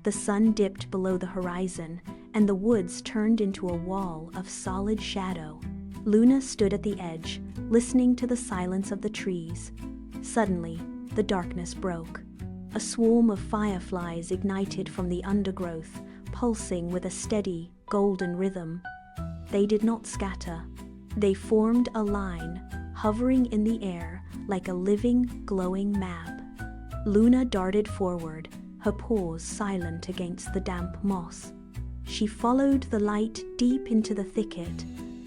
The sun dipped below the horizon, and the woods turned into a wall of solid shadow. Luna stood at the edge, listening to the silence of the trees. Suddenly, the darkness broke. A swarm of fireflies ignited from the undergrowth, pulsing with a steady, golden rhythm. They did not scatter. They formed a line, hovering in the air like a living, glowing map. Luna darted forward, her paws silent against the damp moss. She followed the light deep into the thicket,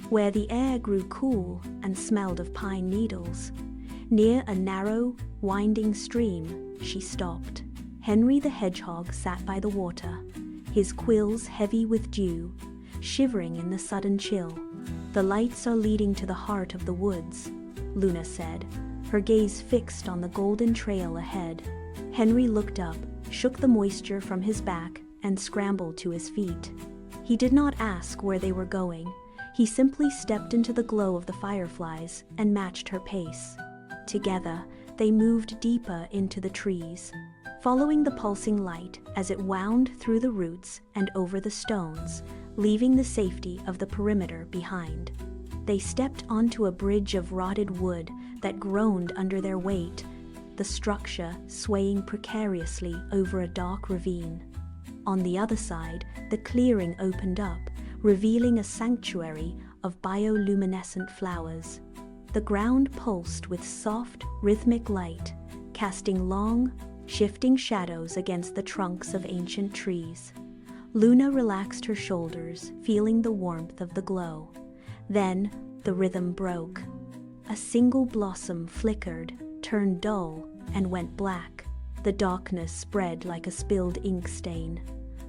where the air grew cool and smelled of pine needles. Near a narrow, winding stream, she stopped. Henry the Hedgehog sat by the water, his quills heavy with dew, shivering in the sudden chill. "The lights are leading to the heart of the woods," Luna said, her gaze fixed on the golden trail ahead. Henry looked up, shook the moisture from his back, and scrambled to his feet. He did not ask where they were going. He simply stepped into the glow of the fireflies and matched her pace. Together, they moved deeper into the trees, following the pulsing light as it wound through the roots and over the stones, leaving the safety of the perimeter behind. They stepped onto a bridge of rotted wood that groaned under their weight, the structure swaying precariously over a dark ravine. On the other side, the clearing opened up, revealing a sanctuary of bioluminescent flowers. The ground pulsed with soft, rhythmic light, casting long, shifting shadows against the trunks of ancient trees. Luna relaxed her shoulders, feeling the warmth of the glow. Then, the rhythm broke. A single blossom flickered, turned dull, and went black. The darkness spread like a spilled ink stain.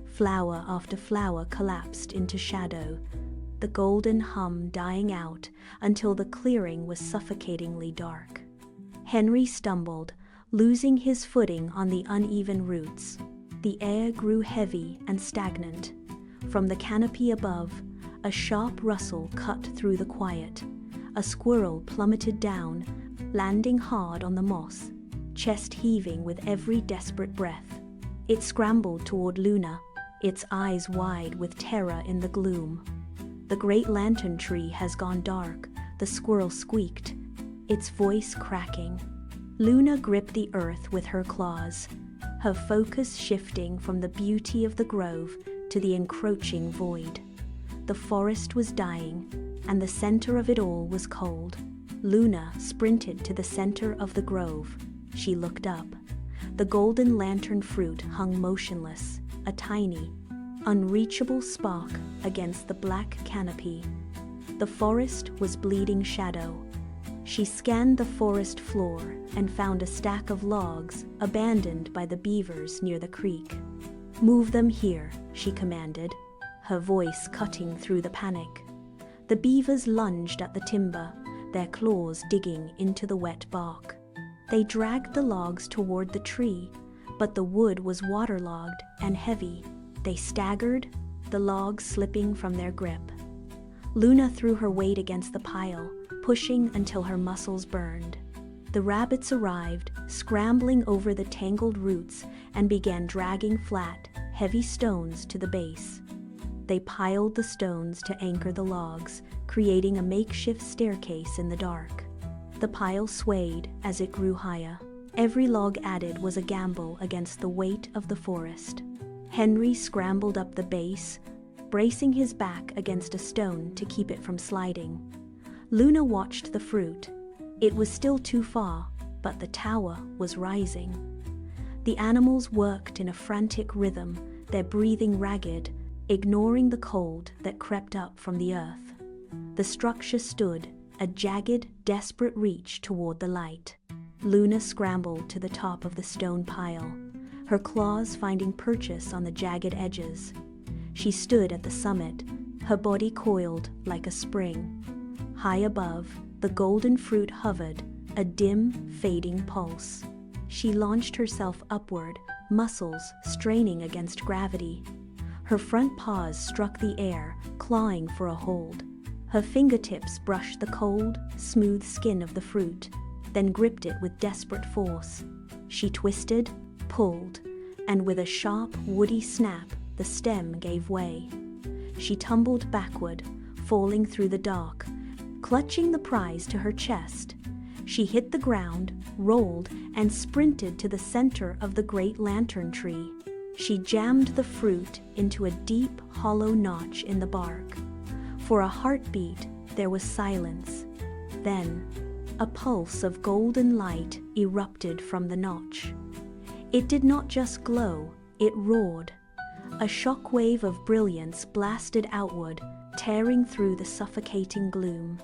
Flower after flower collapsed into shadow, the golden hum dying out until the clearing was suffocatingly dark. Henry stumbled, losing his footing on the uneven roots. The air grew heavy and stagnant. From the canopy above, a sharp rustle cut through the quiet. A squirrel plummeted down, landing hard on the moss, chest heaving with every desperate breath. It scrambled toward Luna, its eyes wide with terror in the gloom. "The great lantern tree has gone dark," the squirrel squeaked, its voice cracking. Luna gripped the earth with her claws, her focus shifting from the beauty of the grove to the encroaching void. The forest was dying, and the center of it all was cold. Luna sprinted to the center of the grove. She looked up. The golden lantern fruit hung motionless, a tiny, unreachable spark against the black canopy. The forest was bleeding shadow. She scanned the forest floor and found a stack of logs abandoned by the beavers near the creek. "Move them here," she commanded, her voice cutting through the panic. The beavers lunged at the timber, their claws digging into the wet bark. They dragged the logs toward the tree, but the wood was waterlogged and heavy. They staggered, the logs slipping from their grip. Luna threw her weight against the pile, pushing until her muscles burned. The rabbits arrived, scrambling over the tangled roots, and began dragging flat, heavy stones to the base. They piled the stones to anchor the logs, creating a makeshift staircase in the dark. The pile swayed as it grew higher. Every log added was a gamble against the weight of the forest. Henry scrambled up the base, bracing his back against a stone to keep it from sliding. Luna watched the fruit. It was still too far, but the tower was rising. The animals worked in a frantic rhythm, their breathing ragged, ignoring the cold that crept up from the earth. The structure stood, a jagged, desperate reach toward the light. Luna scrambled to the top of the stone pile, her claws finding purchase on the jagged edges. She stood at the summit, her body coiled like a spring. High above, the golden fruit hovered, a dim, fading pulse. She launched herself upward, muscles straining against gravity. Her front paws struck the air, clawing for a hold. Her fingertips brushed the cold, smooth skin of the fruit, then gripped it with desperate force. She twisted, pulled, and with a sharp, woody snap, the stem gave way. She tumbled backward, falling through the dark, clutching the prize to her chest. She hit the ground, rolled, and sprinted to the center of the great lantern tree. She jammed the fruit into a deep, hollow notch in the bark. For a heartbeat, there was silence. Then, a pulse of golden light erupted from the notch. It did not just glow, it roared. A shockwave of brilliance blasted outward, tearing through the suffocating gloom.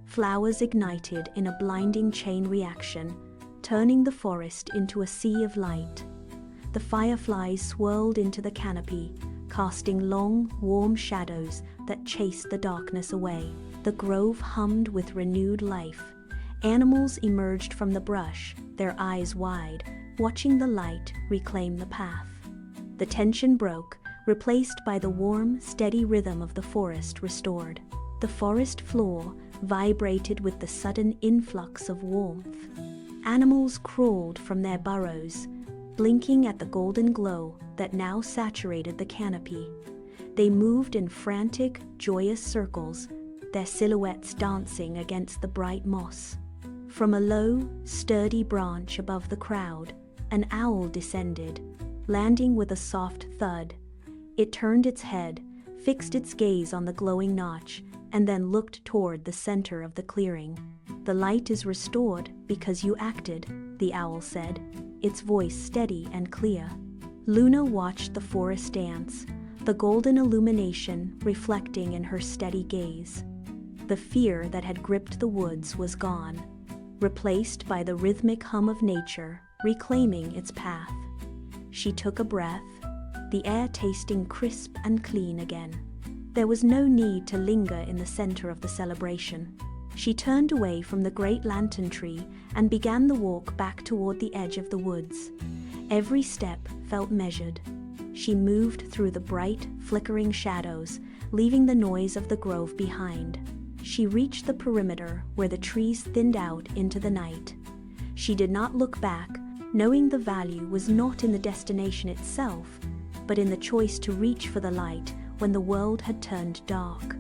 Flowers ignited in a blinding chain reaction, turning the forest into a sea of light. The fireflies swirled into the canopy, casting long, warm shadows that chased the darkness away. The grove hummed with renewed life. Animals emerged from the brush, their eyes wide, watching the light reclaim the path. The tension broke, replaced by the warm, steady rhythm of the forest restored. The forest floor vibrated with the sudden influx of warmth. Animals crawled from their burrows, blinking at the golden glow that now saturated the canopy. They moved in frantic, joyous circles, their silhouettes dancing against the bright moss. From a low, sturdy branch above the crowd, an owl descended, landing with a soft thud. It turned its head, fixed its gaze on the glowing notch, and then looked toward the center of the clearing. "The light is restored because you acted," the owl said, its voice steady and clear. Luna watched the forest dance, the golden illumination reflecting in her steady gaze. The fear that had gripped the woods was gone, replaced by the rhythmic hum of nature reclaiming its path. She took a breath, the air tasting crisp and clean again. There was no need to linger in the center of the celebration. She turned away from the great lantern tree and began the walk back toward the edge of the woods. Every step felt measured. She moved through the bright, flickering shadows, leaving the noise of the grove behind. She reached the perimeter where the trees thinned out into the night. She did not look back, knowing the value was not in the destination itself, but in the choice to reach for the light when the world had turned dark.